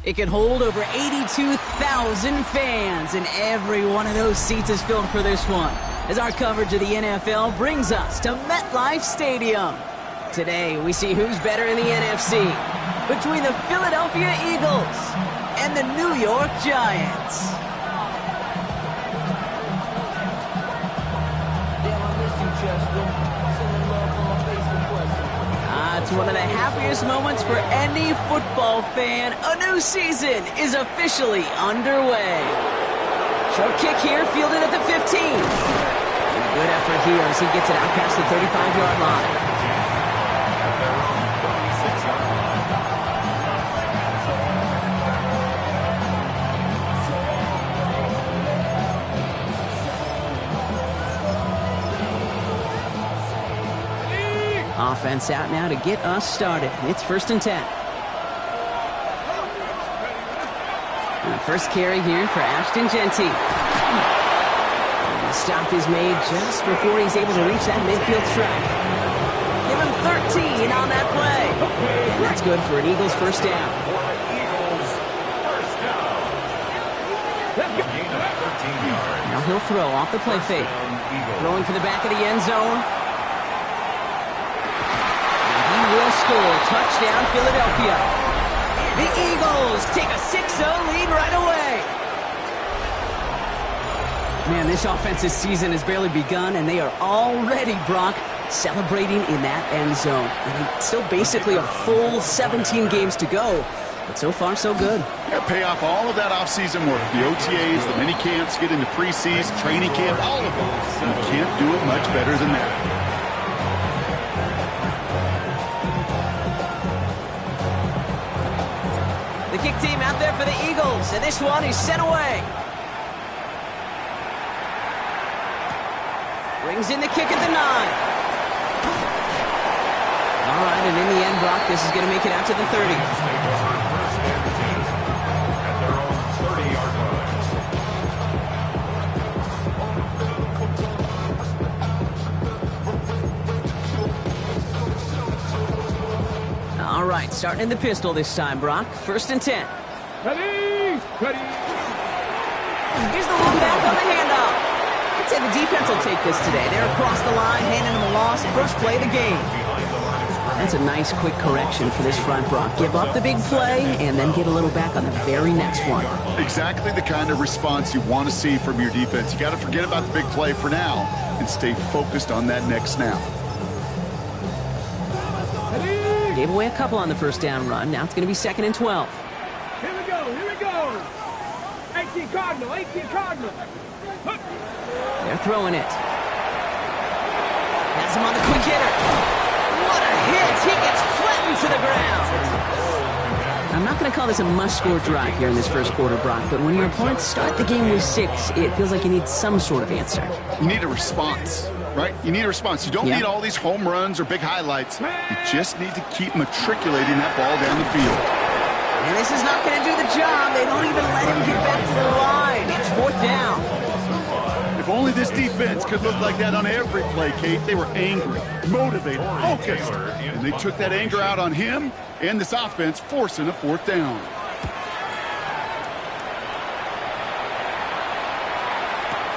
It can hold over 82,000 fans, and every one of those seats is filled for this one, as our coverage of the NFL brings us to MetLife Stadium. Today, we see who's better in the NFC, between the Philadelphia Eagles and the New York Giants. It's one of the happiest moments for any football fan. A new season is officially underway. Short kick here, fielded at the 15. And a good effort here as he gets it out past the 35-yard line. Offense out now to get us started. It's 1st and 10. And the first carry here for Ashton Jeanty. And the stop is made just before he's able to reach that midfield strike. Give him 13 on that play. And that's good for an Eagles first down. Now he'll throw off the play fake. Throwing for the back of the end zone. Will score. Touchdown, Philadelphia. The Eagles take a 6-0 lead right away. Man, this offensive season has barely begun, and they are already, Brock, celebrating in that end zone. And it's still basically a full 17 games to go, but so far, so good. Yeah, pay off all of that offseason work. The OTAs, the mini camps, get into preseason, training camp, all of them. You can't do it much better than that. Kick team out there for the Eagles, and this one is sent away. Brings in the kick at the 9. All right, and in the end, Brock, this is going to make it out to the 30. All right, starting in the pistol this time, Brock. 1st and 10. Ready. Here's the one back on the handoff. I'd say the defense will take this today. They're across the line, handing them a loss. First play of the game. That's a nice, quick correction for this front, Brock. Give up the big play and then get a little back on the very next one. Exactly the kind of response you want to see from your defense. You got to forget about the big play for now and stay focused on that next snap. Gave away a couple on the first down run. Now it's going to be 2nd and 12. Here we go. 18 Cardinal. They're throwing it. Has him on the quick hitter. What a hit. He gets flattened to the ground. I'm not going to call this a must-score drive here in this first quarter, Brock, but when your opponents start the game with 6, it feels like you need some sort of answer. You need a response. Right? You need a response. You don't need all these home runs or big highlights. You just need to keep matriculating that ball down the field. And this is not going to do the job. They don't even let him get back to the line. It's 4th down. If only this defense could look like that on every play, Kate. They were angry, motivated, focused. And they took that anger out on him and this offense, forcing a 4th down.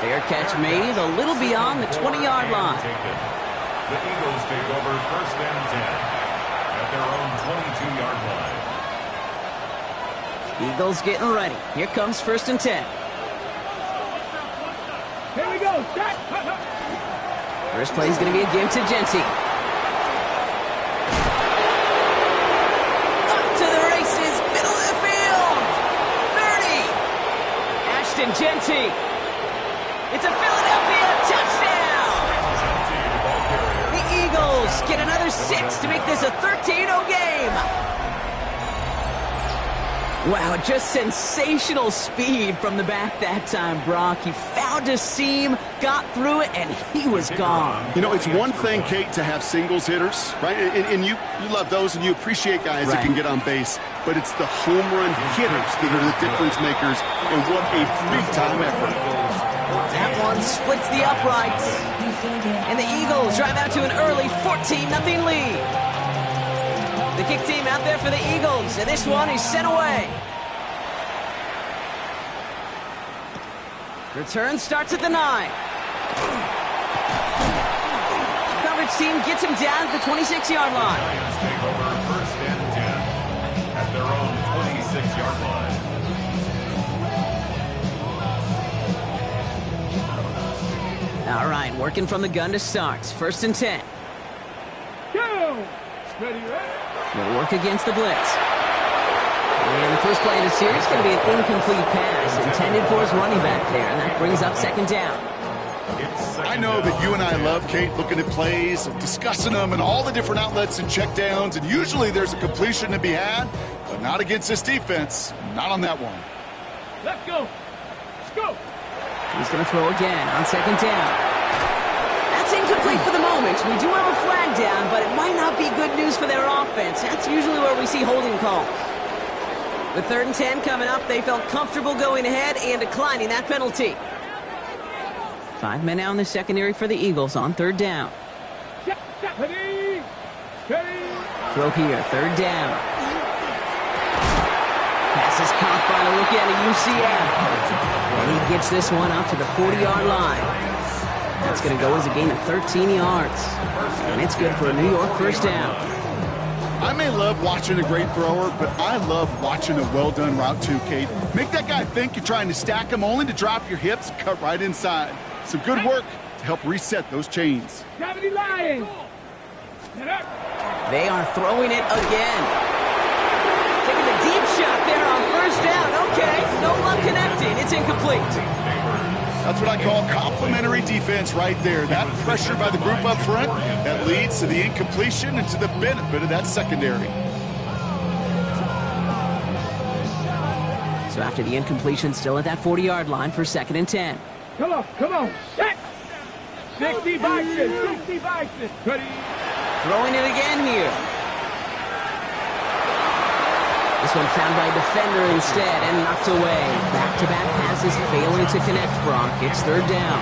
Fair catch made a little beyond the 20-yard line. The Eagles take over 1st and 10 at their own 22-yard line. Eagles getting ready. Here comes 1st and 10. Here we go. First play is going to be a give to Jeanty. Up to the races, middle of the field. 30. Ashton Jeanty. It's a Philadelphia touchdown! The Eagles get another 6 to make this a 13-0 game. Wow, just sensational speed from the back that time, Brock. He found a seam, got through it, and he was gone. You know, it's one thing, Kate, to have singles hitters, right? And you love those and you appreciate guys that can get on base. But it's the home run hitters that are the difference makers, and what a big-time effort. That one splits the uprights. And the Eagles drive out to an early 14-0 lead. The kick team out there for the Eagles, and this one is sent away. Return starts at the 9. Coverage team gets him down at the 26-yard line. Lions take over first and 10 at their own 26-yard line. All right, working from the gun to start. First and 10. Go! Ready, ready? They'll work against the blitz. And the first play of the series is going to be an incomplete pass intended for his running back there, and that brings up second down. I know that you and I love, Kate, looking at plays, discussing them, and all the different outlets and checkdowns, and usually there's a completion to be had, but not against this defense. Not on that one. Let's go! Let's go! He's going to throw again on second down. That's incomplete for the moment. We do have a flag down, but it might not be good news for their offense. That's usually where we see holding calls. With 3rd and 10 coming up, they felt comfortable going ahead and declining that penalty. 5 men now in the secondary for the Eagles on 3rd down. Ready! Ready! Throw here, 3rd down. Pass is caught by the rookie out of UCF. And he gets this one out to the 40-yard line. That's going to go as a gain of 13 yards. And it's good for a New York first down. I may love watching a great thrower, but I love watching a well-done route too, Kate. Make that guy think you're trying to stack him only to drop your hips, cut right inside. Some good work to help reset those chains. Gravity Lions! They are throwing it again. Taking the deep shot there on first down. Okay, no luck connecting. It's incomplete. That's what I call complimentary defense right there. That pressure by the group up front, that leads to the incompletion and to the benefit of that secondary. So after the incompletion, still at that 40-yard line for 2nd and 10. Come on, come on. Set! 60 Bison, 60 Bison. Ready? Throwing it again here. This one found by a defender instead and knocked away. Back-to-back passes failing to connect, Brock. It's 3rd down.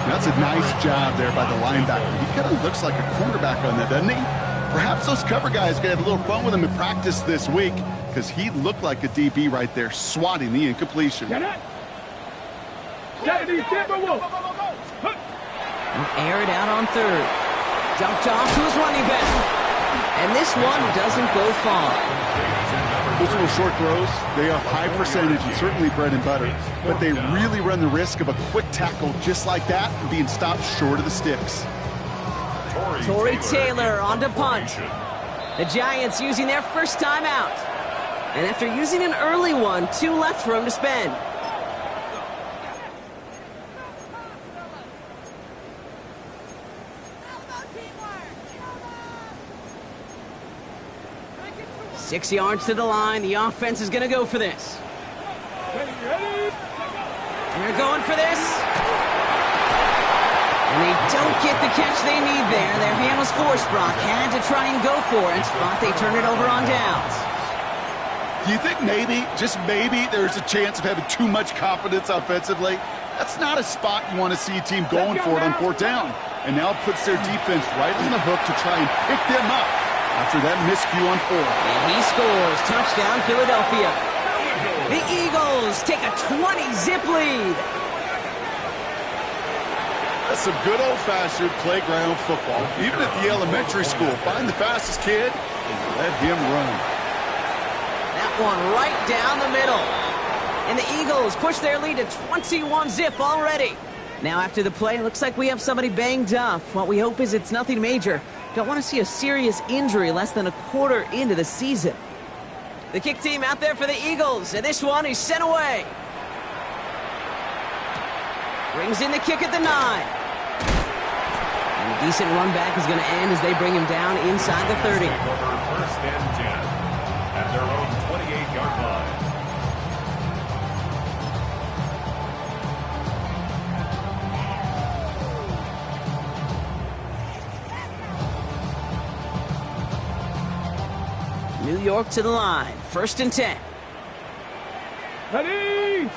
That's a nice job there by the linebacker. He kind of looks like a quarterback on that, doesn't he? Perhaps those cover guys are going to have a little fun with him in practice this week because he looked like a DB right there, swatting the incompletion. Get it! Get it, Timberwolves! Air it out on 3rd. Dumped off to his running back. And this one doesn't go far. Those little short throws, they are high percentage and certainly bread and butter, but they really run the risk of a quick tackle just like that and being stopped short of the sticks. Tory Taylor on to punt. The Giants using their first time out. And after using an early one, 2 left for him to spend. Six yards to the line. The offense is going to go for this. They're going for this. And they don't get the catch they need there. Their hand was forced, Brock. Had to try and go for it, but they turn it over on downs. Do you think maybe, just maybe, there's a chance of having too much confidence offensively? That's not a spot you want to see a team going for it on 4th down. And now it puts their defense right on the hook to try and pick them up after that miscue on 4. And he scores. Touchdown, Philadelphia. The Eagles take a 20-zip lead. That's some good old-fashioned playground football. Even at the elementary school, find the fastest kid and let him run. That one right down the middle. And the Eagles push their lead to 21-zip already. Now after the play, it looks like we have somebody banged up. What we hope is it's nothing major. Don't want to see a serious injury less than a quarter into the season. The kick team out there for the Eagles, and this one is sent away. Brings in the kick at the 9. And a decent run back is going to end as they bring him down inside the 30. First and 10 at their own 28-yard line. New York to the line. 1st and 10. Ready?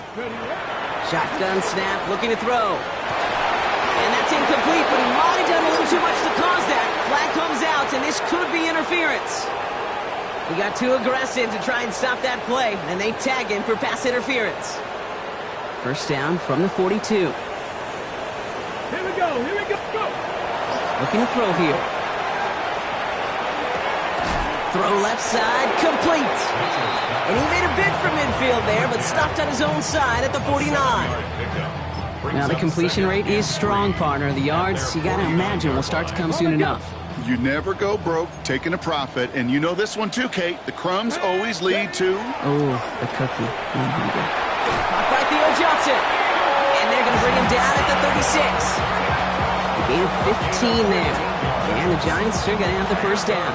Shotgun snap, looking to throw. And that's incomplete, but he might have done a little too much to cause that. Flag comes out, and this could be interference. He got too aggressive to try and stop that play, and they tag him for pass interference. First down from the 42. Here we go, go! Looking to throw here. Throw left side, complete. And he made a bid for midfield there, but stopped on his own side at the 49. Now the completion rate is strong, partner. The yards, you got to imagine, will start to come soon enough. You never go broke taking a profit, and you know this one too, Kate. The crumbs always lead to... Oh, the cookie. By Theo Johnson. And they're going to bring him down at the 36. A gain of 15 there. And the Giants are going to have the first down.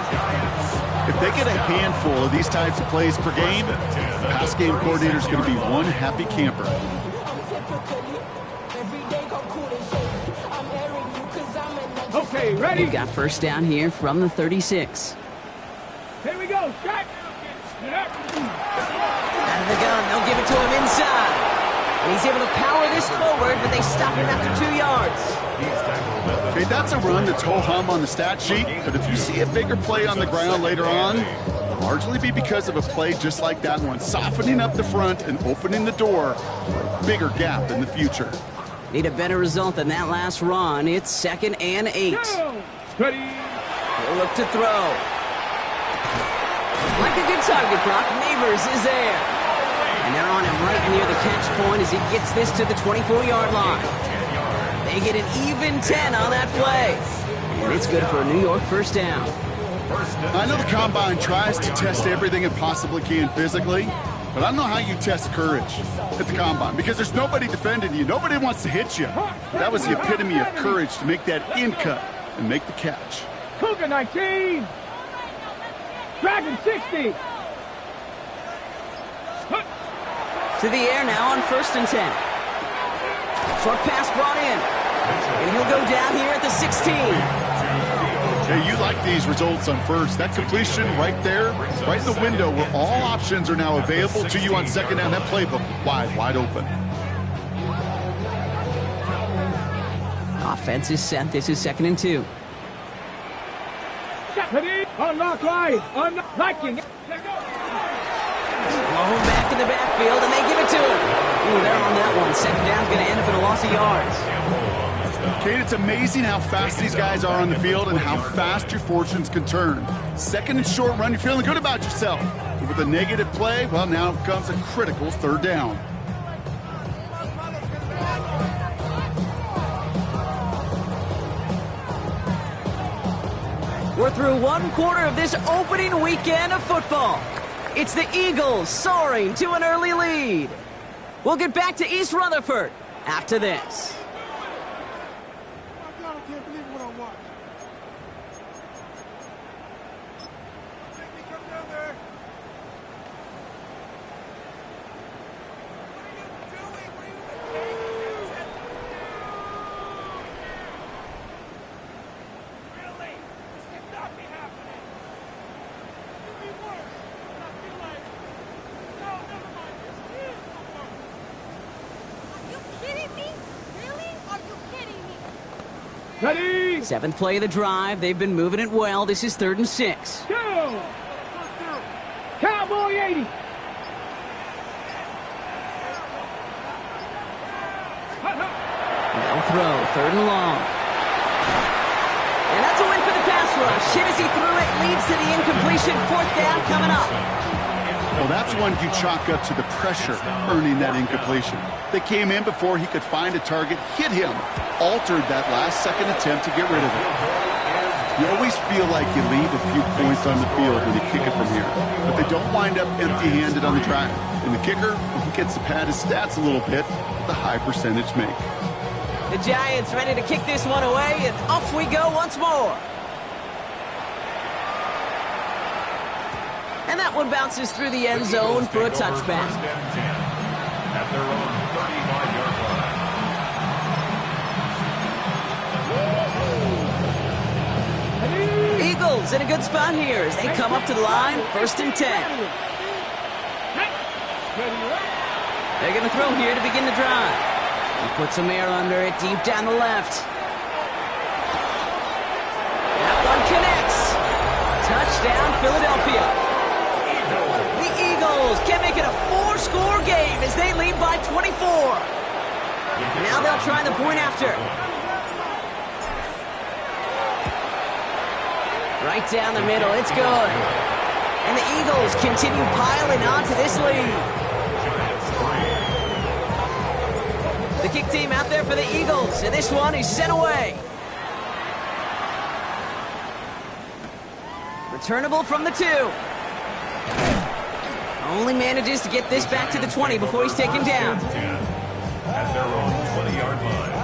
If they get a handful of these types of plays per game, the pass game coordinator is going to be one happy camper. Okay, ready? They've got first down here from the 36. Here we go, shot! Out of the gun, they'll give it to him inside. And he's able to power this forward, but they stop him after 2 yards. Okay, that's a run that's ho-hum on the stat sheet, but if you see a bigger play on the ground later on, it'll largely be because of a play just like that one, softening up the front and opening the door for a bigger gap in the future. Need a better result than that last run. It's 2nd and 8. Ready? He'll look to throw. Like a good target, Brock. Neighbors is there. And they're on him right near the catch point as he gets this to the 24-yard line. They get an even 10 on that play. And it's good for a New York first down. I know the Combine tries to test everything it possibly can physically, but I don't know how you test courage at the Combine because there's nobody defending you. Nobody wants to hit you. That was the epitome of courage to make that in cut and make the catch. Cougar 19! Dragon 60! To the air now on 1st and 10. Short pass brought in. And he'll go down here at the 16. Hey, you like these results on first. That completion right there, right in the window where all options are now available to you on second down. That playbook wide open. Offense is set. This is 2nd and 2. Unlock right. Unlock liking. Blown back in the backfield, and they give it to him. Ooh, they're on that one. Second down's going to end up in a loss of yards. Kate, it's amazing how fast these guys are on the field and how fast your fortunes can turn. Second and short run, you're feeling good about yourself. But with a negative play, well, now comes a critical 3rd down. We're through 1 quarter of this opening weekend of football. It's the Eagles soaring to an early lead. We'll get back to East Rutherford after this. I can't believe what I watched. Come down there. What are you doing? Really? This cannot be happening. It could be worse. I feel like... No, never mind. This is the worst. Are you kidding me? Really? Are you kidding me? Ready? 7th play of the drive. They've been moving it well. This is 3rd and 6. Go! Cowboy 80! They'll throw. 3rd and long. And that's a win for the pass rush. Hit as he threw it. Leads to the incompletion. 4th down coming up. Well, that's one you chalk up to the pressure earning that incompletion. They came in before he could find a target, hit him, altered that last-second attempt to get rid of it. You always feel like you leave a few points on the field when you kick it from here, but they don't wind up empty-handed on the drive. And the kicker, he gets to pad his stats a little bit with a high percentage make. The Giants ready to kick this one away, and off we go once more. And that one bounces through the end zone for a touchback. At their own 35-yard line. Eagles in a good spot here as they come up to the line, 1st and 10. They're going to throw here to begin the drive. He puts some air under it deep down the left. That one connects. Touchdown, Philadelphia. The Eagles can make it a 4-score game as they lead by 24. Now they'll try the point after. Right down the middle, it's good. And the Eagles continue piling on to this lead. The kick team out there for the Eagles, and this one is sent away. Returnable from the 2. Only manages to get this back to the 20 before he's taken down. At their own 20-yard line.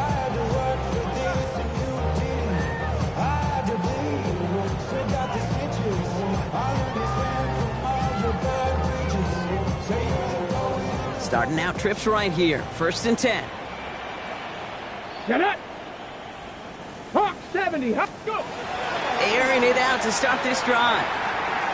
Starting out trips right here. 1st and 10. Get it. Hawk 70. Hawk, go. Airing it out to start this drive.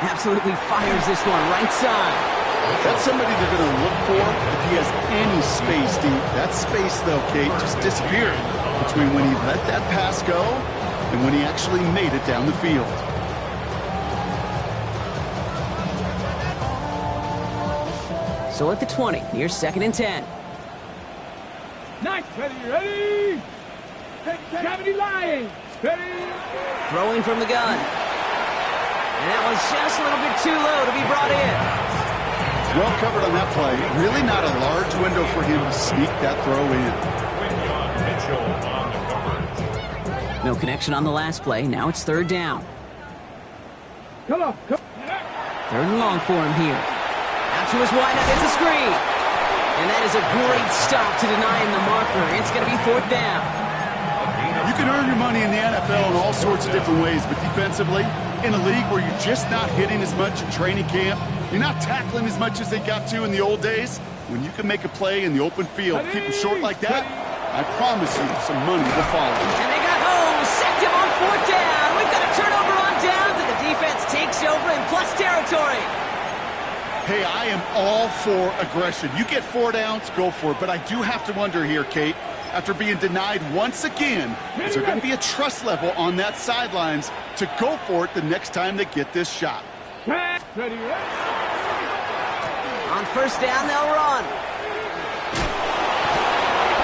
Absolutely fires this one right side. That's somebody they're going to look for if he has any space deep. That space, though, Kate, just disappeared between when he let that pass go and when he actually made it down the field. So at the 20, here's 2nd and 10. Nice. Ready. 70 lying. Ready. Throwing from the gun. And that was just a little bit too low to be brought in. Well covered on that play. Really not a large window for him to sneak that throw in. No connection on the last play. Now it's 3rd down. Come on. 3rd and long for him here. Out to his wideout. It's a screen. And that is a great stop to deny him the marker. It's going to be 4th down. You can earn your money in the NFL in all sorts of different ways, but defensively, in a league where you're just not hitting as much in training camp, you're not tackling as much as they got to in the old days, when you can make a play in the open field, keep them short like that, I promise you some money will follow. And they got home, sacked him on 4th down. We've got a turnover on downs, and the defense takes over in plus territory. Hey, I am all for aggression. You get 4 downs, go for it. But I do have to wonder here, Kate, after being denied once again, is there going to be a trust level on that sidelines to go for it the next time they get this shot? Ready. On 1st down, they'll run.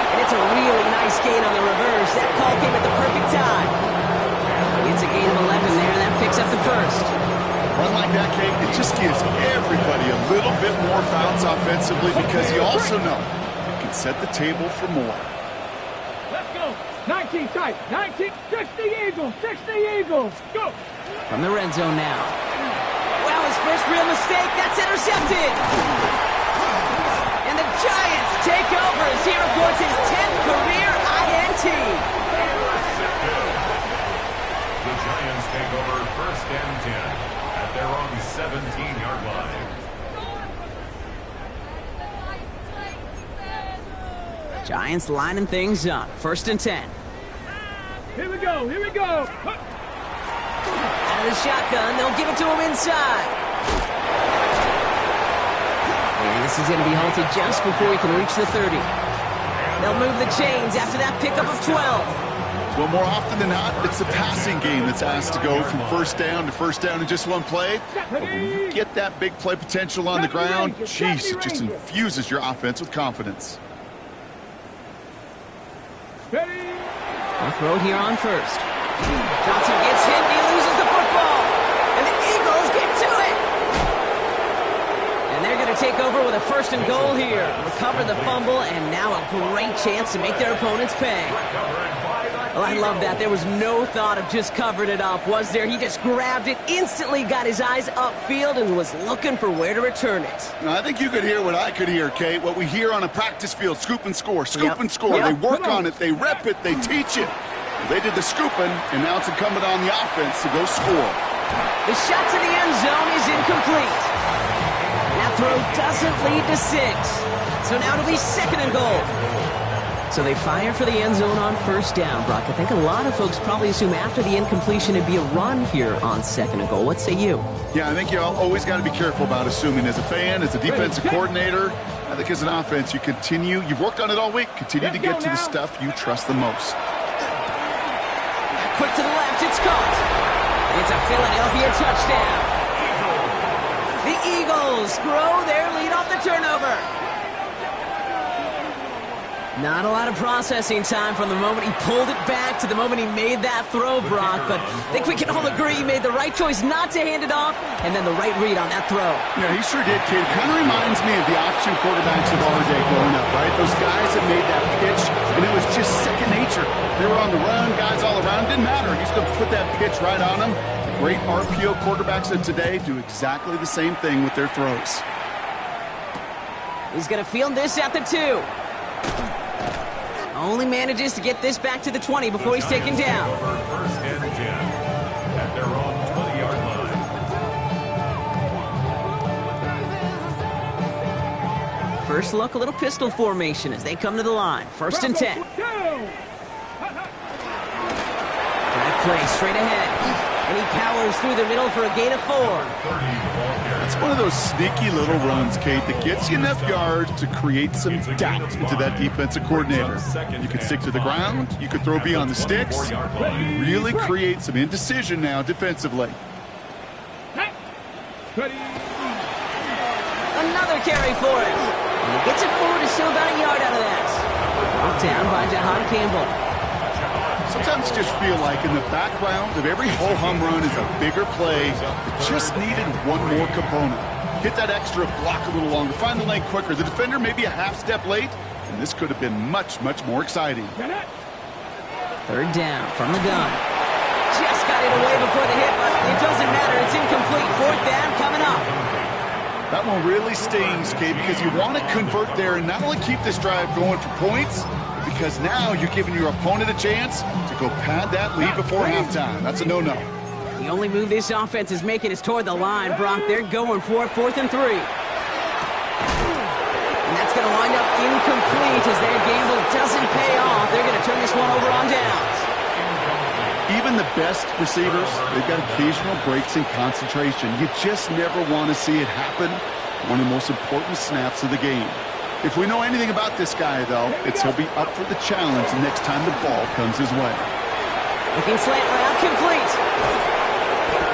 And it's a really nice gain on the reverse. That call came at the perfect time. It's a gain of 11 there, and that picks up the 1st. Run like that, Kate, it just gives everybody a little bit more bounce offensively because you also know you can set the table for more. Let's go. 19 tight. 19. 60 Eagles. 60 Eagles. Go. From the red zone now. Wow, his first real mistake. That's intercepted. And the Giants take over as he reports his 10th career INT. The Giants take over 1st and 10. At their own 17-yard line. Giants lining things up. 1st and 10. Here we go. Out of the shotgun, they'll give it to him inside. And this is going to be halted just before he can reach the 30. They'll move the chains after that pickup of 12. Well, more often than not, it's the passing game that's asked to go from 1st down to 1st down in just one play. But when you get that big play potential on the ground, jeez, it just infuses your offense with confidence. They'll throw it here on 1st. Johnson gets hit, he loses the football. And the Eagles get to it. And they're going to take over with a 1st and goal here. Recover the fumble, and now a great chance to make their opponents pay. Well, I love that. There was no thought of just covering it up, was there? He just grabbed it, instantly got his eyes upfield, and was looking for where to return it. Now, I think you could hear what I could hear, Kate. What we hear on a practice field, scoop and score, scoop and score. They work on it, they rep it, they teach it. They did the scooping, and now it's incumbent on the offense to go score. The shot to the end zone is incomplete. That throw doesn't lead to 6. So now it'll be 2nd and goal. So they fire for the end zone on 1st down, Brock. I think a lot of folks probably assume after the incompletion it'd be a run here on 2nd and goal. What say you? Yeah, I think you always got to be careful about assuming. As a fan, as a defensive coordinator, I think as an offense, you've worked on it all week, continue to get to the stuff you trust the most. Quick to the left, it's caught. It's a Philadelphia touchdown. The Eagles grow their lead off the turnover. Not a lot of processing time from the moment he pulled it back to the moment he made that throw, Brock. But I think we can all agree he made the right choice not to hand it off, and then the right read on that throw. Yeah, he sure did, kid. Kind of reminds me of the option quarterbacks of our day growing up, right? Those guys that made that pitch, and it was just second nature. They were on the run, guys all around. Didn't matter. He's going to put that pitch right on them. The great RPO quarterbacks of today do exactly the same thing with their throws. He's going to field this at the 2. Only manages to get this back to the 20 before he's taken down. First and 10 at their own 20-yard line. First look, a little pistol formation as they come to the line. First and 10. Drive play straight ahead. And he powers through the middle for a gain of 4. It's one of those sneaky little runs, Kate, that gets you enough yards to create some doubt into that defensive coordinator. You can stick to the ground, you could throw beyond the sticks, really create some indecision now defensively. Another carry for it. And he gets it forward, is still about a yard out of that. Brought down by Jahan Campbell. Sometimes just feel like in the background of every ho-hum run is a bigger play that just needed one more component. Hit that extra block a little longer, find the lane quicker. The defender may be a half step late, and this could have been much, much more exciting. Third down from the gun. Just got it away before the hit, but it doesn't matter. It's incomplete. Fourth down coming up. That one really stings, Kate, because you want to convert there and not only keep this drive going for points, because now you're giving your opponent a chance to go pad that lead before halftime. That's a no-no. The only move this offense is making is toward the line, Brock. They're going for it, 4th and 3. And that's going to wind up incomplete as their gamble doesn't pay off. They're going to turn this one over on downs. Even the best receivers, they've got occasional breaks in concentration. You just never want to see it happen. One of the most important snaps of the game. If we know anything about this guy, though, it's he'll be up for the challenge the next time the ball comes his way. Looking slant route, complete.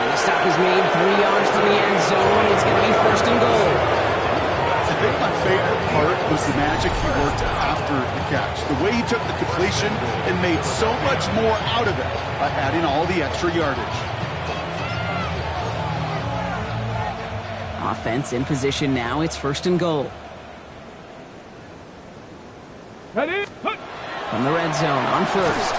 And the stop is made 3 yards from the end zone. It's going to be 1st and goal. I think my favorite part was the magic he worked after the catch. The way he took the completion and made so much more out of it by adding all the extra yardage. Offense in position now. It's 1st and goal. From the red zone on 1st.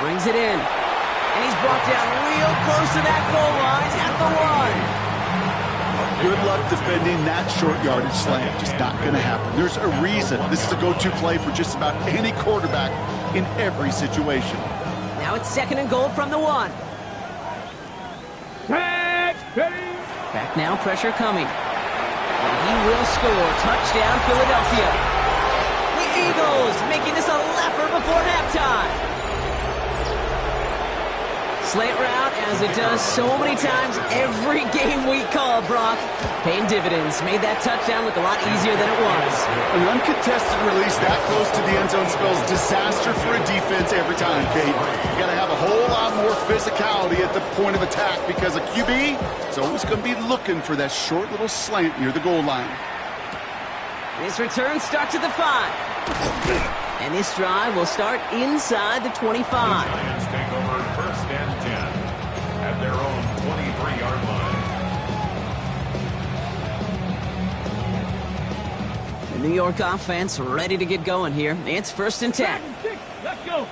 Brings it in. And he's brought down real close to that goal line at the 1. Good luck defending that short yardage slant. Just not going to happen. There's a reason. This is a go-to play for just about any quarterback in every situation. Now it's 2nd and goal from the 1. Back now, pressure coming. And he will score. Touchdown, Philadelphia. The Eagles making this a laugher before halftime. Slant route, as it does so many times every game we call, Brock. Paying dividends. Made that touchdown look a lot easier than it was. An uncontested release that close to the end zone spells disaster for a defense every time, Kate. You got to have a whole lot more physicality at the point of attack because a QB is always going to be looking for that short little slant near the goal line. This return starts at the 5. And this drive will start inside the 25. Giants take over 1st and 10 at their own 23-yard line. The New York offense ready to get going here. It's 1st and 10. Let's go.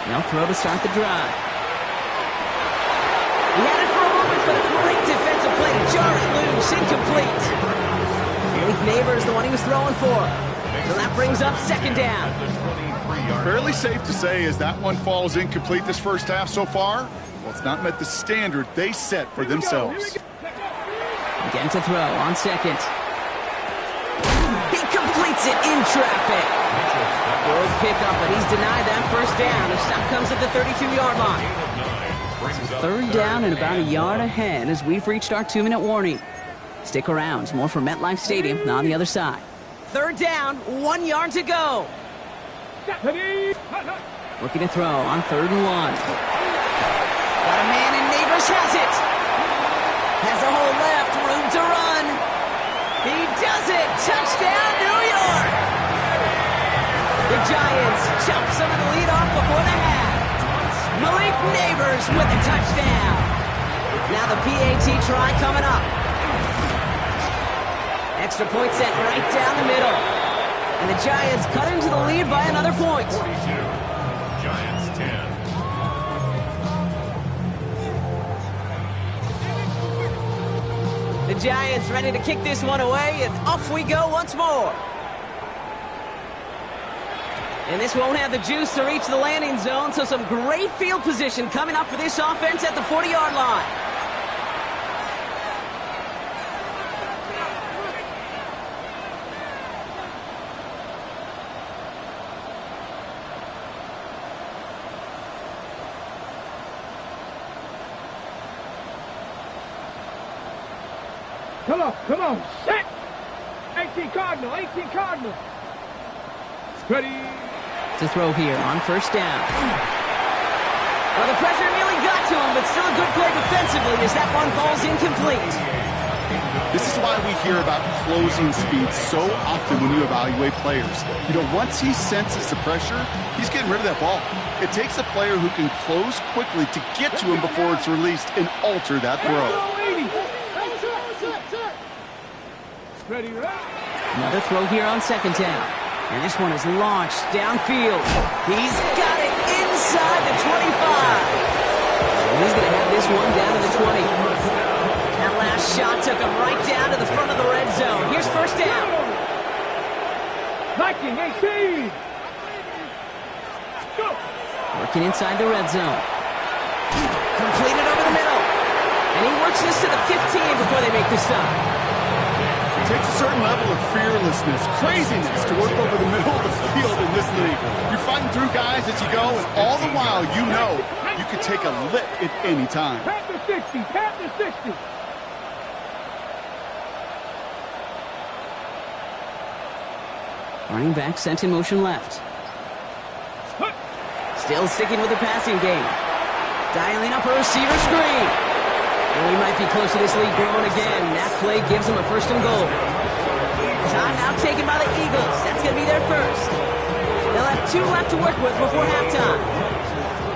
Now throw to start the drive. He had it for a moment, but a great defensive play to jar it loose. Incomplete. Malik Neighbors, the one he was throwing for. So that brings up 2nd down. Fairly safe to say as that one falls incomplete this first half so far, well, it's not met the standard they set for themselves. Again to throw on 2nd. He completes it in traffic. Good pickup, but he's denied that 1st down. The stop comes at the 32-yard line. 3rd down and about a yard ahead as we've reached our 2-minute warning. Stick around. More from MetLife Stadium on the other side. 3rd down, 1 yard to go. Looking to throw on 3rd and 1. Got a man and Neighbors has it. Has a hole left, room to run. He does it. Touchdown, New York. The Giants chop some of the lead off before the half. Malik Neighbors with a touchdown. Now the PAT try coming up. Extra point set right down the middle. And the Giants cut into the lead by another point. 42. Giants 10. The Giants ready to kick this one away, and off we go once more. And this won't have the juice to reach the landing zone, so some great field position coming up for this offense at the 40-yard line. Come on, set! 18 Cardinal, 18 Cardinal. Ready. To throw here on first down. Well, the pressure nearly got to him, but still a good play defensively as that one falls incomplete. This is why we hear about closing speed so often when you evaluate players. You know, once he senses the pressure, he's getting rid of that ball. It takes a player who can close quickly to get to him before it's released and alter that throw. Ready, ready. Another throw here on second down. And this one is launched downfield. He's got it inside the 25. And he's going to have this one down to the 20. That last shot took him right down to the front of the red zone. Here's first down. 19, 18. Go. Working inside the red zone. Completed over the middle. And he works this to the 15 before they make the stop. It takes a certain level of fearlessness, craziness to work over the middle of the field in this league. You're fighting through guys as you go, and all the while you know you could take a lick at any time. Tap the 60, tap the 60. Running back sent in motion left. Still sticking with the passing game. Dialing up a receiver screen. And we might be close to this lead growing again. That play gives them a first and goal. Timeout taken by the Eagles. That's going to be their first. They'll have 2 left to work with before halftime.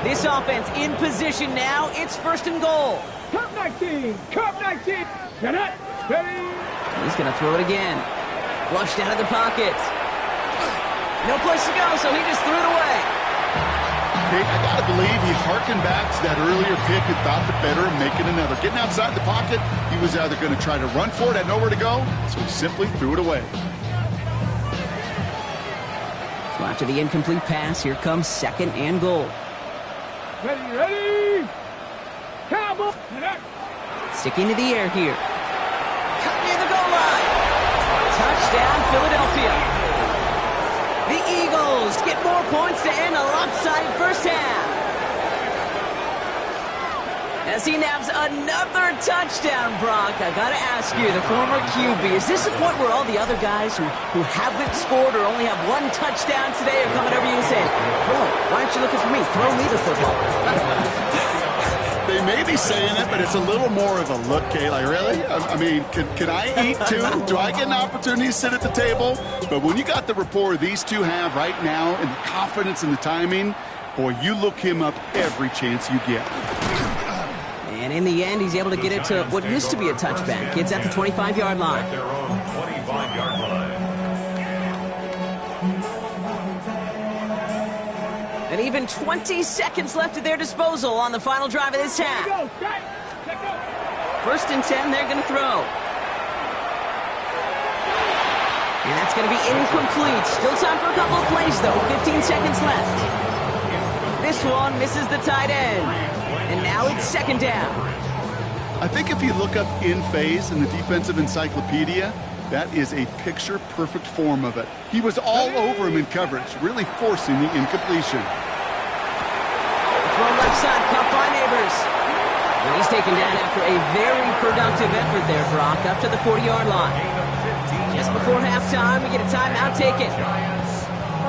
This offense in position now. It's first and goal. Cup 19, Cup 19. Get it, ready. He's going to throw it again. Flushed out of the pocket. No place to go, so he just threw it away. I gotta believe he harkened back to that earlier pick and thought the better of making another. Getting outside the pocket, he was either going to try to run for it, had nowhere to go, so he simply threw it away. So after the incomplete pass, here comes second and goal. Ready, ready. Cowboy. Sticking to the air here. Cut near the goal line. Touchdown, Philadelphia. The Eagles get more points to end a lopsided first half. As he nabs another touchdown, Brock, I gotta ask you, the former QB, is this the point where all the other guys who haven't scored or only have one touchdown today are coming over you and saying, bro, why aren't you looking for me? Throw me the football. They may be saying it, but it's a little more of a look, Kay. Like, really? I mean, can I eat too? Do I get an opportunity to sit at the table? But when you got the rapport these two have right now and the confidence and the timing, boy, you look him up every chance you get. And in the end, he's able to get it to what used to be a touchback. It's at the 25-yard line. At their own 25-yard line. And even 20 seconds left at their disposal on the final drive of this half. First and 10, they're going to throw. And that's going to be incomplete. Still time for a couple of plays, though. 15 seconds left. This one misses the tight end. And now it's second down. I think if you look up in phase in the defensive encyclopedia, that is a picture-perfect form of it. He was all over him in coverage, really forcing the incompletion. Throw left side, caught by Neighbors. And he's taken down after a very productive effort there, Brock, up to the 40-yard line. Just before halftime, we get a timeout taken.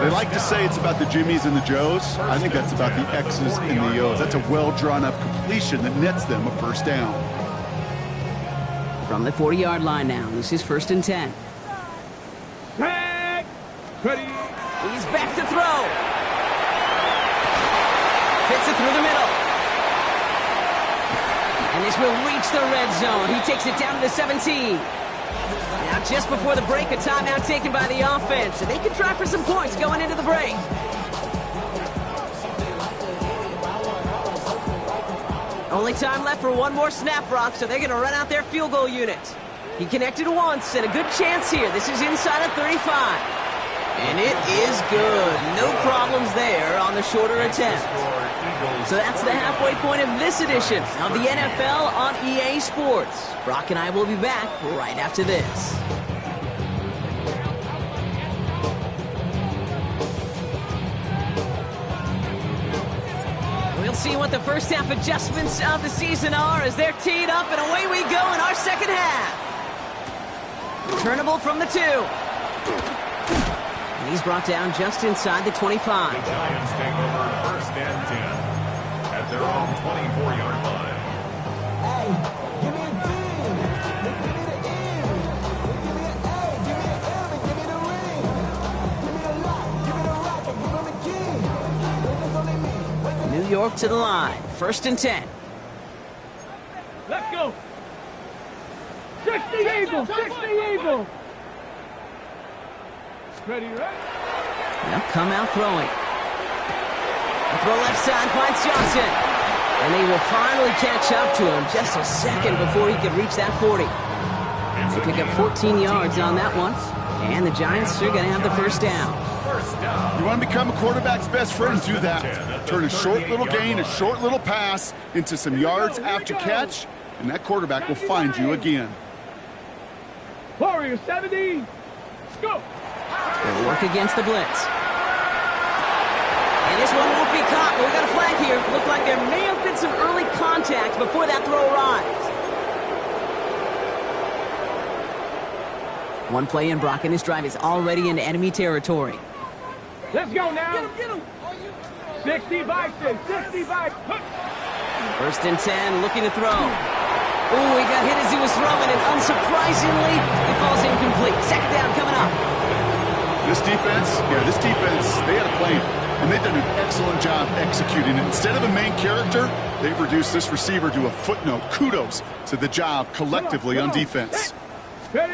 They like to say it's about the Jimmies and the Joes. I think that's about the X's and the O's. That's a well-drawn-up completion that nets them a first down. From the 40-yard line now, this is first and 10. Ready. He's back to throw. Fits it through the middle. And this will reach the red zone. He takes it down to the 17. Now, just before the break, a timeout taken by the offense. And they can try for some points going into the break. Only time left for one more snap, Brock, so they're going to run out their field goal unit. He connected once, and a good chance here. This is inside of 35. And it is good. No problems there on the shorter attempt. So that's the halfway point of this edition of the NFL on EA Sports. Brock and I will be back right after this. We'll see what the first half adjustments of the season are as they're teed up, and away we go in our second half. Returnable from the 2. And he's brought down just inside the 25. The Giants take over first and 10 at their own 24-yard line. Hey, give me a D. Give me the M. Give me an A. Give me an M. And give me the ring. Give me a lock. Give me the rock. And give him a key. There's only me. New York to the line. First and 10. Let's go. 60 Eagles, 60 Eagles. Ready, right? They'll come out throwing. The throw left side finds Johnson. And they will finally catch up to him just a second before he could reach that 40. They pick up 14 yards on that one. And the Giants are going to have the first down. You want to become a quarterback's best friend, do that. Turn a short little gain, a short little pass into some yards after catch, and that quarterback will find you again. Warriors 70. Let's go. They'll work against the blitz. And this one won't be caught, but we got a flag here. Looked like there may have been some early contact before that throw arrives. One play in, Brock, and this drive is already into enemy territory. Let's go now. Get him. 65, 65. First and 10, looking to throw. Ooh, he got hit as he was throwing, and unsurprisingly, it falls incomplete. Second down coming up. This defense, they had a plan, and they've done an excellent job executing it. Instead of a main character, they've reduced this receiver to a footnote. Kudos to the job collectively on defense. Ready.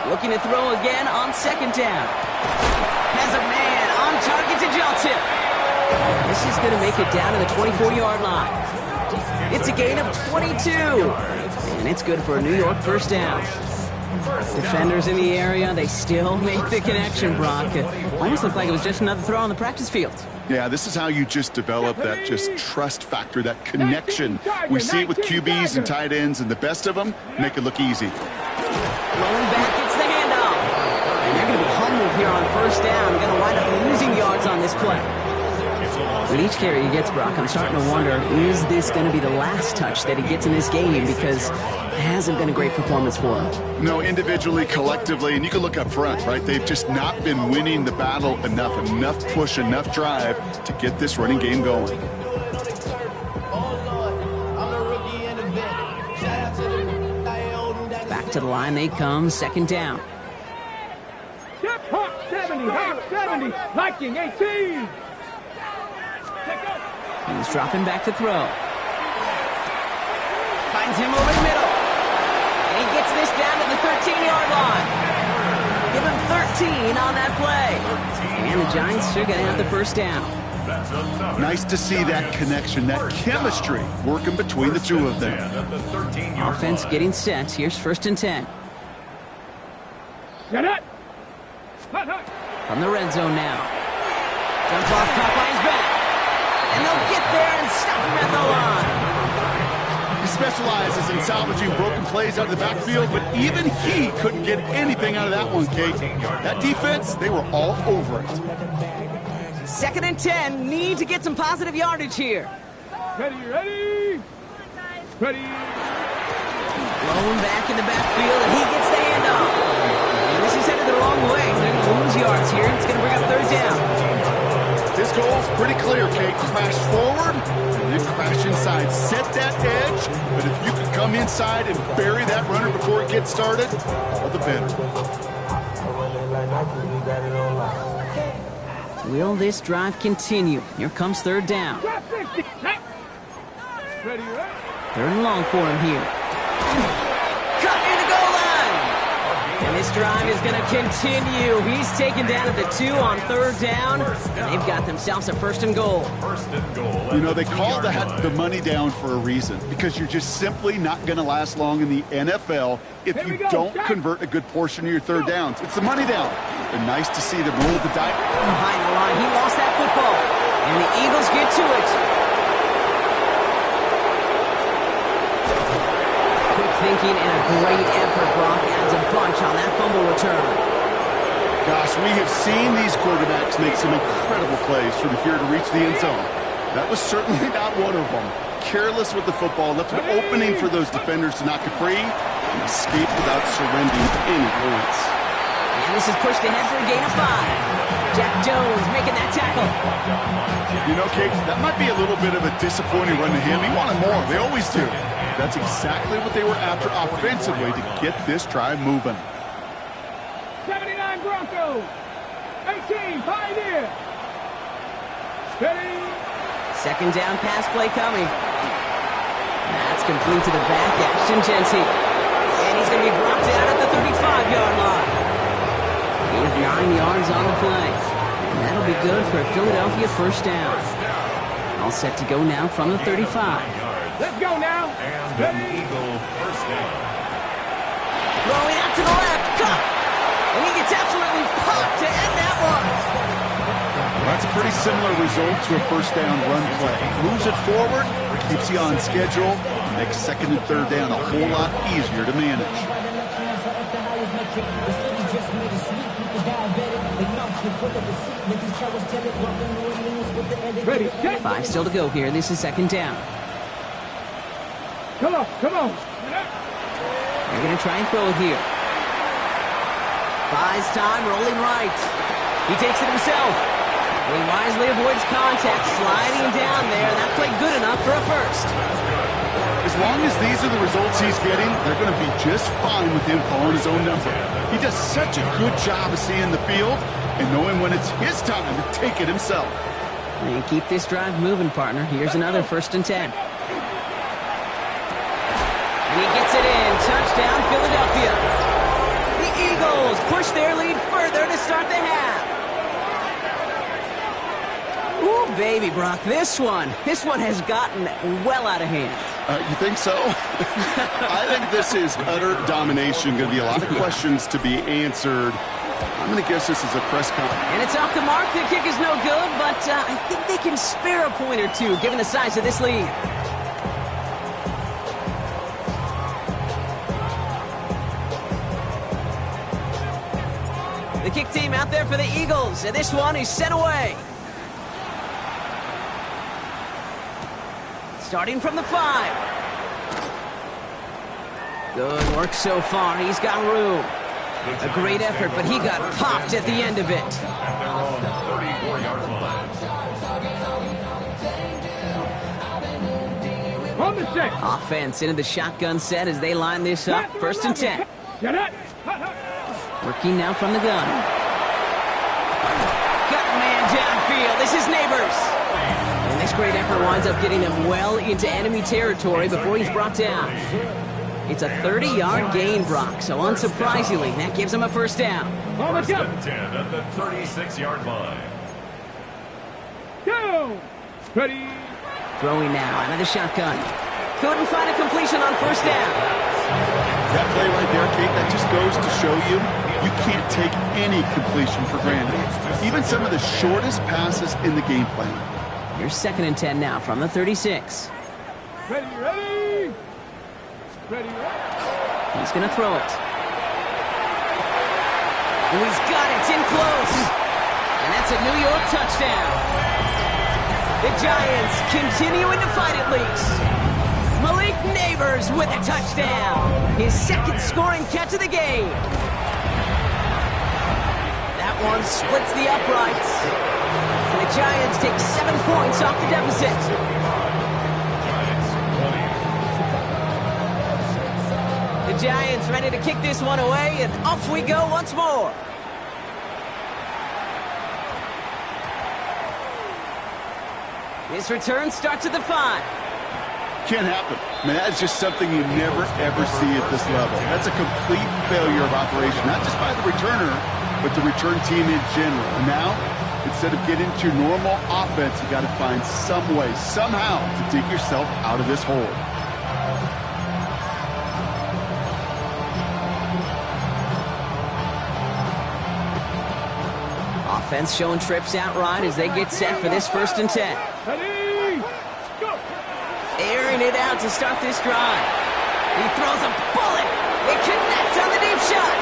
Looking to throw again on second down. Has a man on target to Johnson. This is going to make it down to the 24-yard line. It's a gain of 22. And it's good for a New York first down. Defenders in the area, they still make the connection, Brock. It almost looked like it was just another throw on the practice field. Yeah, this is how you just develop that just trust factor, that connection. We see it with QBs and tight ends, and the best of them make it look easy. Rolling back, it's the handoff. And they're going to be humbled here on first down. Going to wind up losing yards on this play. With each carry he gets, Brock, I'm starting to wonder, is this going to be the last touch that he gets in this game? Because it hasn't been a great performance for him. No, individually, collectively, and you can look up front, right? They've just not been winning the battle enough push, enough drive to get this running game going. Back to the line they come, second down. Hawk 70, Hawk 70, Viking 18. He's dropping back to throw. Finds him over the middle. And he gets this down to the 13-yard line. Give him 13 on that play. And the Giants are going to have the first down. Nice to see that connection, that chemistry working between the two of them. Offense getting set. Here's first and 10. Get it. From the red zone now. Jump off, caught by his back. And they'll get there and stop him at the line. He specializes in salvaging broken plays out of the backfield, but even he couldn't get anything out of that one, Kate. That defense, they were all over it. Second and 10, need to get some positive yardage here. Ready. Ready. Blown back in the backfield, and he gets the handoff. And this is headed the wrong way. They're going to lose yards here. It's going to bring up third down. This goal is pretty clear, Kate. Crash forward, and then crash inside. Set that edge, but if you could come inside and bury that runner before it gets started, all the better. Will this drive continue? Here comes third down. Drop 60. Ready, ready. Third and long for him here. Cut near the goal line. And this drive is going to continue. He's taken down at the 2 on third down. And they've got themselves a first and goal. First and goal. You know, they call that the money down for a reason, because you're just simply not going to last long in the NFL if Here we you go, don't Jack. convert a good portion of your third downs. It's the money down. And nice to see them roll the dice. Behind the line, he lost that football. And the Eagles get to it. Quick thinking and a great effort. Brock adds a bunch on that fumble return. Gosh, we have seen these quarterbacks make some incredible plays from here to reach the end zone. That was certainly not one of them. Careless with the football, left an opening for those defenders to knock it free and escape without surrendering any points. And this is pushed ahead for a gain of 5. Jack Jones making that tackle. You know, Kate, that might be a little bit of a disappointing run to him. He wanted more. They always do. That's exactly what they were after offensively to get this drive moving. 79 Broncos. 18 Pioneer. Steady. Second down pass play coming. That's complete to the back, Ashton Jency. And he's going to be brought down at the 35-yard line. Gain of 9 yards on the play. And that'll be good for a Philadelphia first down. All set to go now from the 35. Let's go now. And an Eagle first down. Throwing out to the left. Cut. And he gets absolutely popped to end that one. That's a pretty similar result to a first down run play. Moves it forward, keeps you on schedule, makes second and third down a whole lot easier to manage. Ready. Check. 5 still to go here. This is second down. Come on. Come on. They're going to try and throw it here. Buys time, rolling right. He takes it himself. He wisely avoids contact, sliding down there. That played good enough for a first. As long as these are the results he's getting, they're going to be just fine with him calling his own number. He does such a good job of seeing the field and knowing when it's his time to take it himself. And keep this drive moving, partner. Here's another first and 10. And he gets it in. Touchdown, Philadelphia. The Eagles push their lead further to start the half. Ooh, baby, Brock, this one has gotten well out of hand. You think so? I think this is utter domination. Going to be a lot of questions to be answered. I'm going to guess this is a press conference. And it's off the mark. The kick is no good, but I think they can spare a point or two, given the size of this lead. The kick team out there for the Eagles, and this one is sent away. Starting from the 5. Good work so far. He's got room. A great effort, but he got popped at the end of it. At their own 34-yard line. On the 6. Offense into the shotgun set as they line this up. First and 10. Get it. Working now from the gun. Got a man downfield. This is Neighbors. And this great effort winds up getting him well into enemy territory before he's brought down. It's a 30-yard gain, Brock, so unsurprisingly, that gives him a first down. On the First jump. and 10 at the 36-yard line. Go. Ready. Throwing now out of the shotgun. Couldn't find a completion on first down. That play right there, Kate, that just goes to show you can't take any completion for granted. Even some of the shortest passes in the game plan. Here's second and 10 now from the 36. Ready, ready. Ready, ready. He's going to throw it. Oh, he's got it. It's in close. And that's a New York touchdown. The Giants continuing to fight at least. Malik Neighbors with a touchdown. His second scoring catch of the game. That one splits the uprights. And the Giants take 7 points off the deficit. The Giants ready to kick this one away, and off we go once more. This return starts at the 5. Can't happen. I mean, that's just something you never, ever see at this level. That's a complete failure of operation, not just by the returner, but the return team in general. And now, instead of getting to your normal offense, you got to find some way, somehow, to dig yourself out of this hole. Offense showing trips out right as they get set for this 1st and 10. Ready, go! Airing it out to start this drive. He throws a bullet. It connects on the deep shot.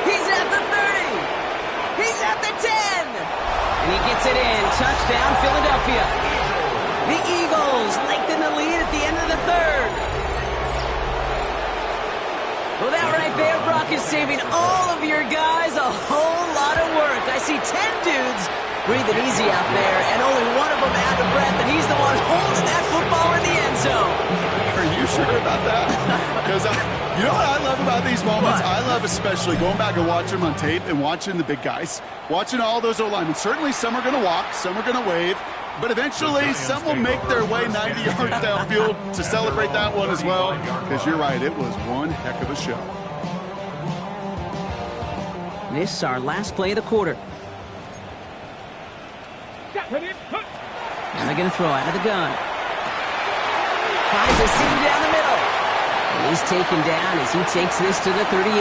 He's at the 30. He's at the 10. And he gets it in. Touchdown, Philadelphia. The Eagles lengthen the lead at the end of the 3rd. Well, that right there, Brock, is saving all of your guys a whole lot of work. I see 10 dudes breathing easy out there, and only one of them out of breath, and he's the one holding that football in the end zone. Are you sure about that? Because you know what I love about these moments? I love especially going back and watching them on tape and watching the big guys, watching all those O-linemen. Certainly some are going to walk, some are going to wave, but eventually some will make their way 90 yards downfield to celebrate that one as well. Because you're right, it was one heck of a show. This is our last play of the quarter. And they're going to throw out of the gun. Finds a seam down the middle. And he's taken down as he takes this to the 38.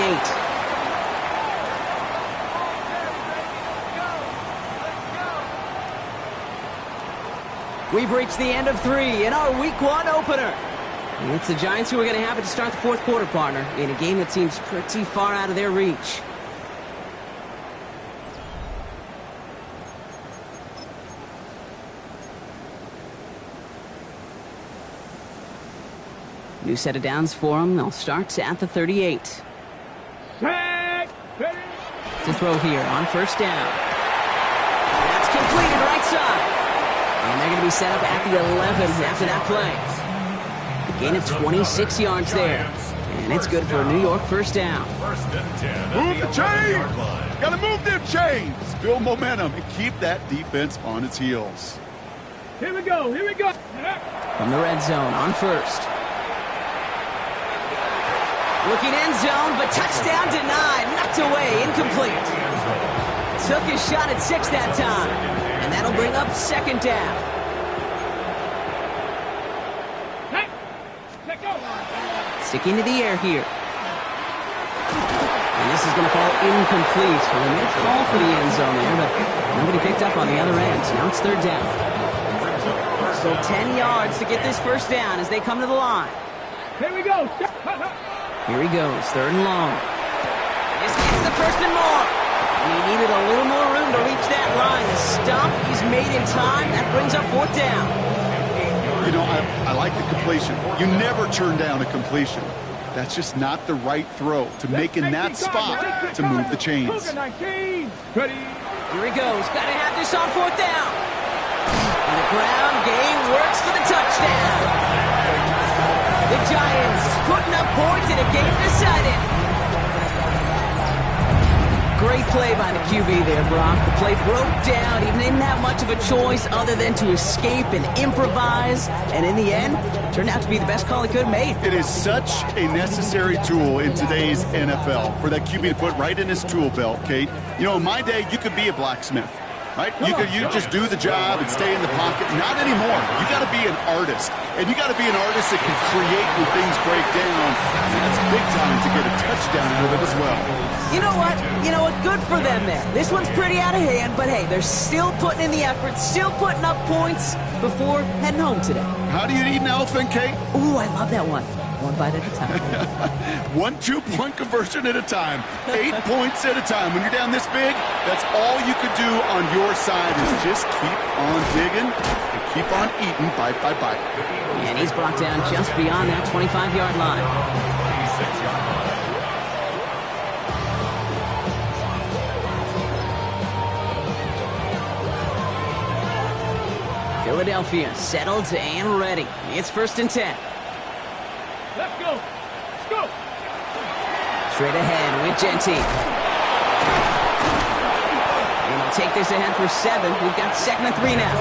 We've reached the end of 3 in our Week 1 opener. And it's the Giants who are going to have it to start the 4th quarter, partner, in a game that seems pretty far out of their reach. New set of downs for them. They'll start at the 38. Set, ready. To throw here on 1st down. That's completed right side. And they're going to be set up at the 11 after that play. A gain of 26 yards there. And it's good for a New York 1st down. 1st and 10. Move the chains! Got to move them chains! Build momentum and keep that defense on its heels. Here we go, here we go. From the red zone on 1st. Looking end zone, but touchdown denied. Knocked away, incomplete. Took his shot at 6 that time. And that'll bring up 2nd down. Hey, let go. Sticking to the air here. And this is going to fall incomplete. Well, they made a call for the end zone there, but nobody picked up on the other end. Now it's 3rd down. So 10 yards to get this 1st down as they come to the line. Here we go. Here he goes, 3rd and long. This gets the 1st and more. And he needed a little more room to reach that line. The stop he's made in time, that brings up 4th down. You know, I like the completion. You never turn down a completion. That's just not the right throw to make in that spot to move the chains. Ready. Here he goes, got to have this on 4th down. And the ground game works for the touchdown. The Giants putting up points in a game decided. Great play by the QB there, Brock. The play broke down. He didn't have much of a choice other than to escape and improvise. And in the end, turned out to be the best call he could have made. It is such a necessary tool in today's NFL for that QB to put right in his tool belt, Kate. You know, in my day, you could be a blacksmith. Right? You just do the job and stay in the pocket. Not anymore. You got to be an artist. And you got to be an artist that can create when things break down. And that's big time to get a touchdown out of it as well. You know what? Good for them there. This one's pretty out of hand, but hey, they're still putting in the effort, still putting up points before heading home today. How do you eat an elephant, Kate? Ooh, I love that one. One bite at a time. 1 2-point conversion at a time. 8 points at a time. When you're down this big, that's all you could do on your side is just keep on digging and keep on eating bite by bite. And he's brought down just beyond that 25-yard line. 26-yard line. Philadelphia settled and ready. It's 1st and 10. Let's go. Let's go. Straight ahead with Genty. And he'll take this ahead for 7. We've got 2nd and 3 now.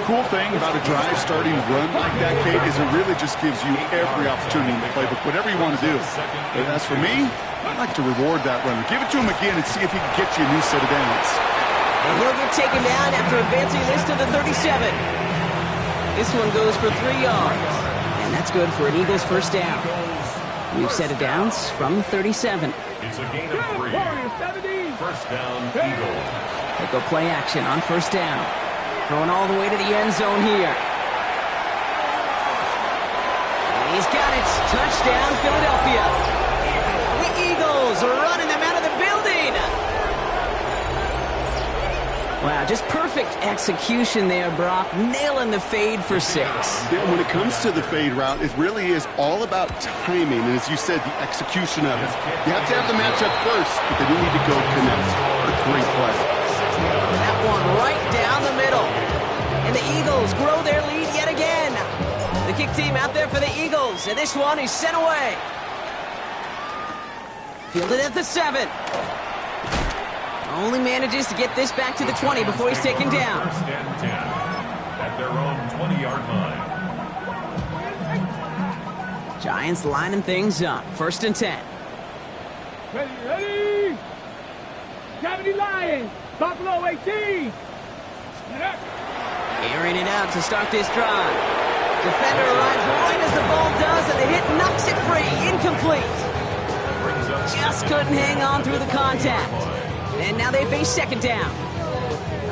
cool thing about a drive starting run like that, Kate, is it really just gives you every opportunity in the playbook, whatever you want to do. But as for me, I'd like to reward that runner. Give it to him again and see if he can get you a new set of downs. And he'll get taken down after advancing this to the 37. This one goes for 3 yards. And that's good for an Eagles first down. New set of downs from 37. It's a gain of 3. First down, Eagles. They go play action on first down. Throwing all the way to the end zone here. And he's got it. Touchdown, Philadelphia. The Eagles are running them out of the building. Wow, just perfect execution there, Brock. Nailing the fade for 6. Yeah, when it comes to the fade route, it really is all about timing. And as you said, the execution of it. You have to have the matchup first, but then you need to go connect. A great play. That one right down the middle. And the Eagles grow their lead yet again. The kick team out there for the Eagles. And this one is sent away. Fielded at the 7. Only manages to get this back to the 20 before he's taken down. First and 10 at their own 20-yard line. Giants lining things up. First and 10. Ready? 70 Lions. Buffalo 18. Airing it out to start this drive. Defender arrives right as the ball does, and the hit knocks it free. Incomplete. Just couldn't hang on through the contact. And now they face second down.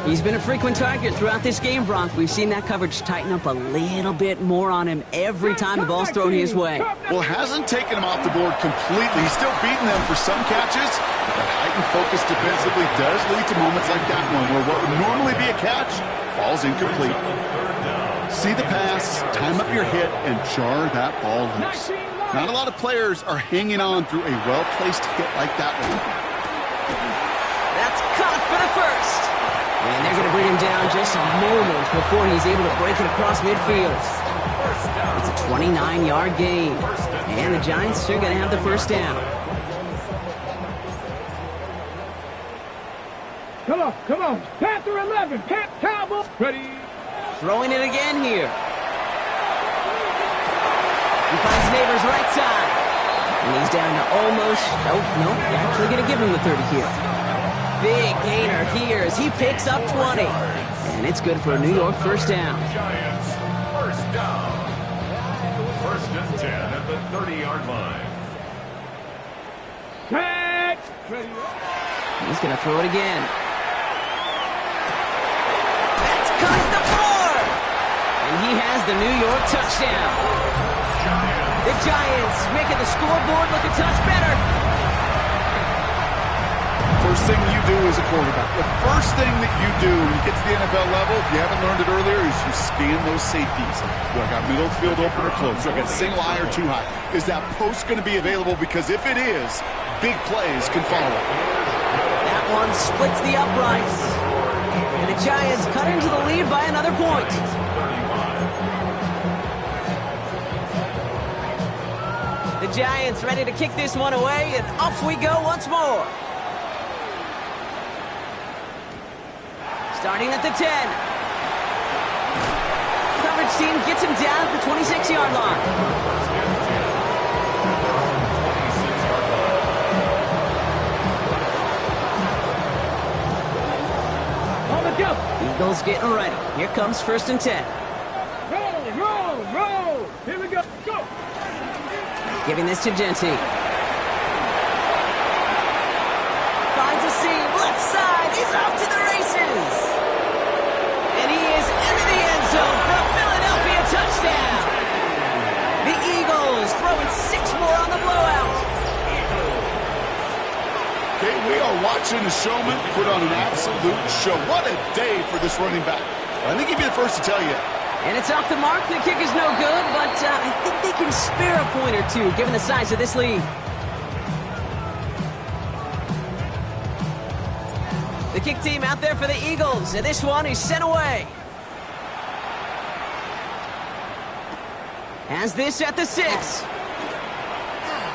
He's been a frequent target throughout this game, Brock. We've seen that coverage tighten up a little bit more on him every time the ball's thrown his way. Well, hasn't taken him off the board completely. He's still beating them for some catches. But heightened focus defensively does lead to moments like that one, where what would normally be a catch falls incomplete. See the pass, time up your hit, and jar that ball loose. Not a lot of players are hanging on through a well-placed hit like that one. That's caught for the first. And they're going to bring him down just a moment before he's able to break it across midfield. It's a 29-yard gain. And the Giants are going to have the first down. Come on. Panther 11. Cowboy. Ready. Throwing it again here. He finds Neighbors right side. And he's down to almost... Nope. They're actually going to give him the 30 here. Big gainer here as he picks up 20. And it's good for a New York first down. Giants, first down. First and 10 at the 30-yard line. Set. Ready. He's going to throw it again. That's cut the floor. And he has the New York touchdown. The Giants making the scoreboard look a touch better. First thing you do as a quarterback, the first thing that you do when you get to the NFL level, if you haven't learned it earlier, is you scan those safeties. Do I got middle field open or close? Do I got single high or too high? Is that post going to be available? Because if it is, big plays can follow. That one splits the uprights. And the Giants cut into the lead by another point. The Giants ready to kick this one away, and off we go once more. Starting at the 10. Coverage team gets him down at the 26-yard line. On the jump. Eagles getting ready. Here comes first and 10. Roll. Here we go. Go. Giving this to Genty. Finds a seam, left side. He's off to the races. And he is into the end zone for a Philadelphia touchdown. The Eagles throwing 6 more on the blowout. Okay, we are watching the showman put on an absolute show. What a day for this running back. I think he'd be the first to tell you. And it's off the mark. The kick is no good, but I think they can spare a point or two given the size of this lead. The kick team out there for the Eagles, and this one is sent away. Has this at the 6.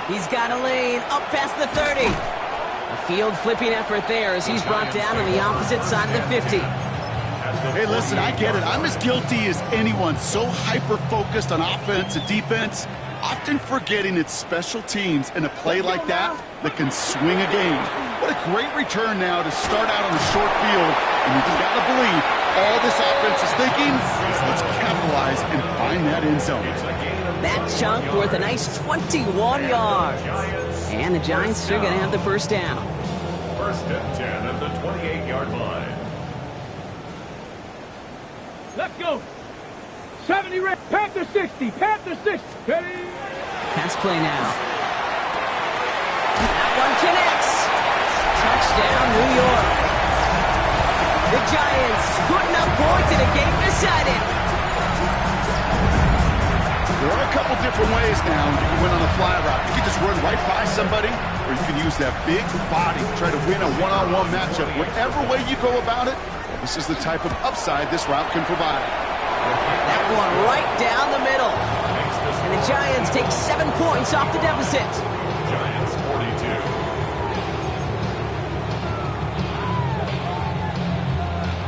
He's got a lane up past the 30. A field flipping effort there as he's brought down on the opposite side of the 50. At Hey, listen, I get it. I'm as guilty as anyone. So hyper-focused on offense and defense, often forgetting it's special teams in a play like that can swing a game. What a great return now to start out on the short field. And you've got to believe all this offense is thinking is let's capitalize and find that end zone. That chunk worth a nice 21 yards. And the Giants are going to have the first down. First and 10 at the 28-yard line. Let's go. 70 red. Panther 60. Panther 60. Ready? Pass play now. That one connects. Touchdown, New York. The Giants putting up points in a game decided. There are a couple different ways now you can win on a fly route. You can just run right by somebody, or you can use that big body to try to win a one-on-one matchup. Whatever way you go about it, this is the type of upside this route can provide. That one right down the middle. And the Giants take 7 points off the deficit. Giants 42.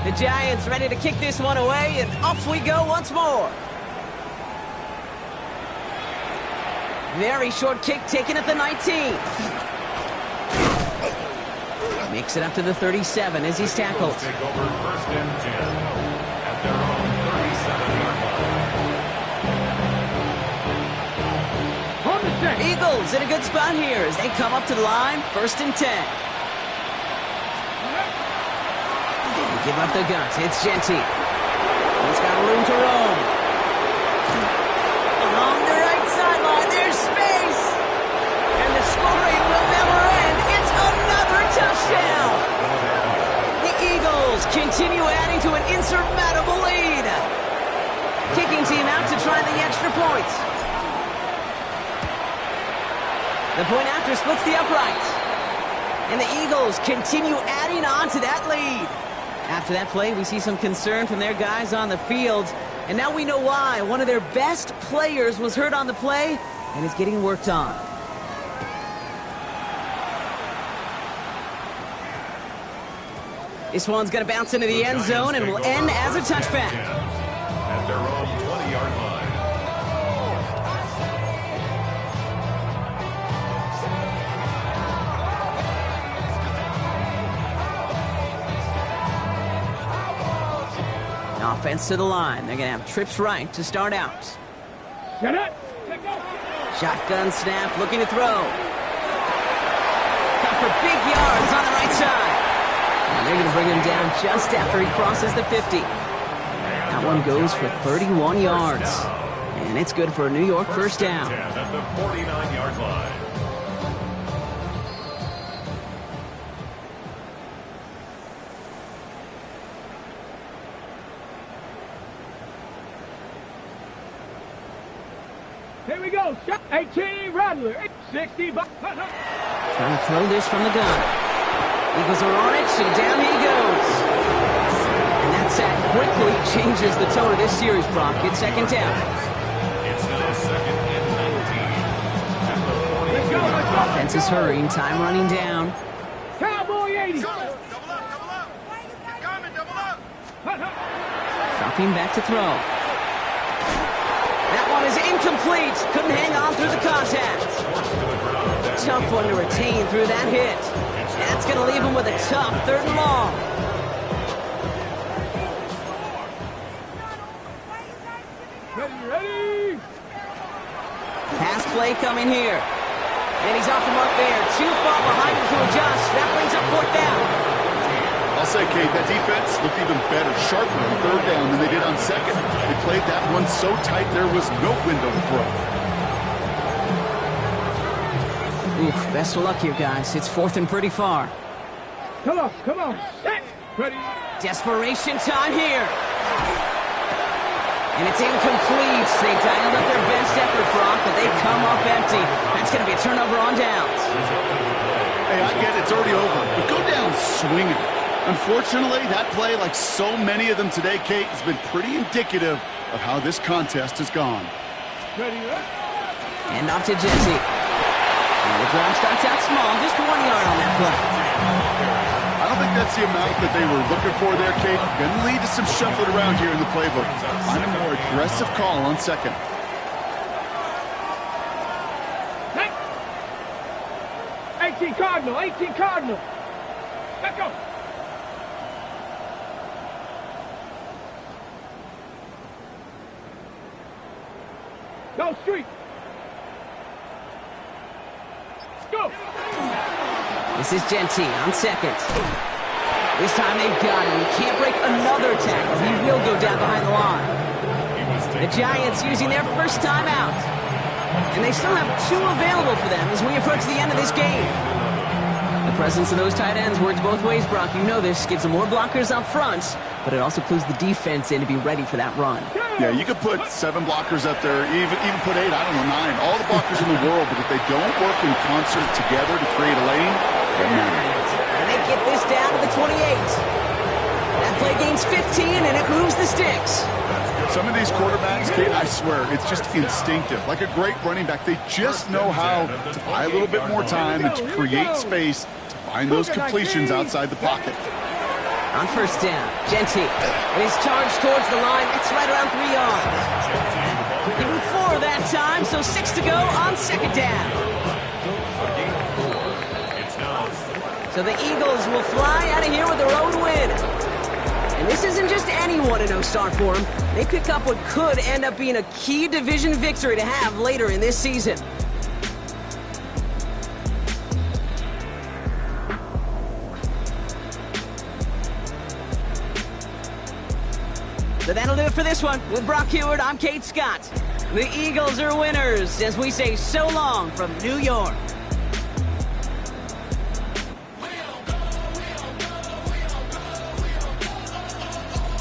The Giants ready to kick this one away, and off we go once more. Very short kick taken at the 19. Makes it up to the 37 as he's tackled. Take over first and 10 at their own 37-yard line. On the set. Eagles in a good spot here as they come up to the line, first and 10. They give up the guts. It's Genty. He's got room to roam. Along the right sideline, there's space. And the scoring will never end. It's another touchdown. The Eagles continue adding to an insurmountable lead. Kicking team out to try the extra points. The point after splits the upright. And the Eagles continue adding on to that lead. After that play, we see some concern from their guys on the field. And now we know why. One of their best players was hurt on the play and is getting worked on. This one's going to bounce into the end zone and will end as a touchback. At their own 20-yard line. Offense to the line. They're going to have trips right to start out. Get it. Let go. Shotgun snap, looking to throw. Cut for big yards on the right side. And they're going to bring him down just after he crosses the 50. That one goes for 31 yards. And it's good for a New York first down. 10 at the 49-yard line. Here we go. Shot. 18 Rattler. 60. Trying to throw this from the gun. Eagles are on it, and down he goes. And that sack quickly changes the tone of this series, Brock. It's second down. It's now second and 19. At the 42-yard line. Offense is hurrying, time running down. Cowboy 80. Double up. He's coming, double up. Dropping back to throw. That one is incomplete. Couldn't hang on through the contact. Tough one to retain through that hit. That's going to leave him with a tough 3rd and long. Ready. Pass play coming here. And he's off the mark there. Too far behind him to adjust. That brings up 4th down. I'll say, Kate, that defense looked even better, sharper on 3rd down than they did on 2nd. They played that one so tight there was no window to throw. Oof, best of luck here, guys. It's 4th and pretty far. Come on. Set. Ready. Desperation time here. And it's incomplete. They dialed up their best effort, Brock, but they come up empty. That's going to be a turnover on downs. Hey, I get it. It's already over. But go down swinging. Unfortunately, that play, like so many of them today, Kate, has been pretty indicative of how this contest has gone. Ready. And off to Jesse. And the drive starts out small, just 1 yard on that play. I don't think think that's the amount that they were looking for there, Kate. Going to lead to some shuffling around here in the playbook. Find a more aggressive call on second. 18 Cardinal, 18 Cardinal. Let's go. Go street. Let's go. This is Genty on second. This time they've got him. He can't break another tackle. He will go down behind the line. The Giants using their first timeout. And they still have 2 available for them as we approach the end of this game. The presence of those tight ends works both ways, Brock. You know this. Gives them more blockers up front, but it also clues the defense in to be ready for that run. Yeah, you could put 7 blockers up there, even put 8, I don't know, 9. All the blockers in the world, but if they don't work in concert together to create a lane, doesn't matter. And they get this down to the 28. That play gains 15, and it moves the sticks. Some of these quarterbacks, Kate, I swear, it's just instinctive. Like a great running back, they just know how to buy a little bit more time and to create space to find those completions outside the pocket. On first down, Genty, and he's charged towards the line. It's right around 3 yards. Even 4 that time, so 6 to go on second down. So the Eagles will fly out of here with their own win. And this isn't just any 1-0 start for them. They pick up what could end up being a key division victory to have later in this season. So that'll do it for this one. With Brock Heward, I'm Kate Scott. The Eagles are winners as we say so long from New York.